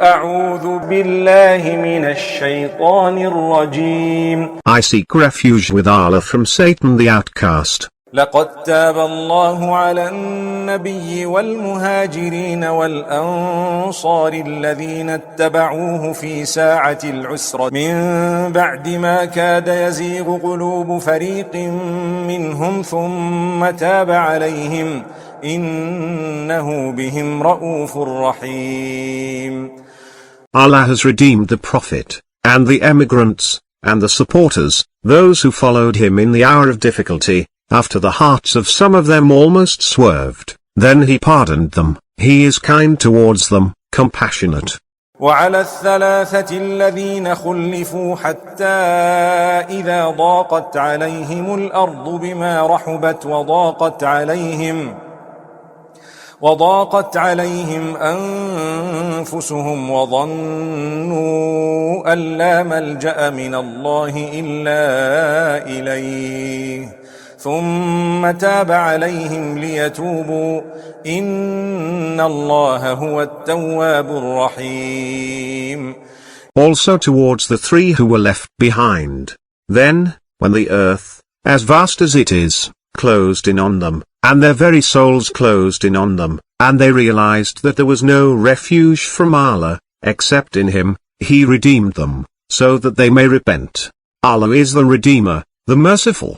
أعوذ بالله من الشيطان الرجيم. I seek refuge with Allah from Satan the outcast. لقد تاب الله على النبي والمهاجرين والأنصار الذين اتبعوه في ساعة العسرة من بعد ما كاد يزيغ قلوب فريق منهم ثم تاب عليهم إنه بهم رؤوف رحيم. Allah has redeemed the Prophet, and the emigrants, and the supporters, those who followed him in the hour of difficulty, after the hearts of some of them almost swerved. Then he pardoned them, he is kind towards them, compassionate. وعلى الثلاثة الذين خلفوا حتى إذا ضاقت عليهم الأرض بما رحبت وضاقت عليهم أنفسهم وظنوا أن لا ملجأ من الله إلا إليه ثم تاب عليهم ليتوبوا إن الله هو التواب الرحيم. Also towards the three who were left behind. Then, when the earth, as vast as it is, closed in on them, and their very souls closed in on them, and they realized that there was no refuge from Allah, except in Him, He redeemed them, so that they may repent. Allah is the Redeemer, the Merciful.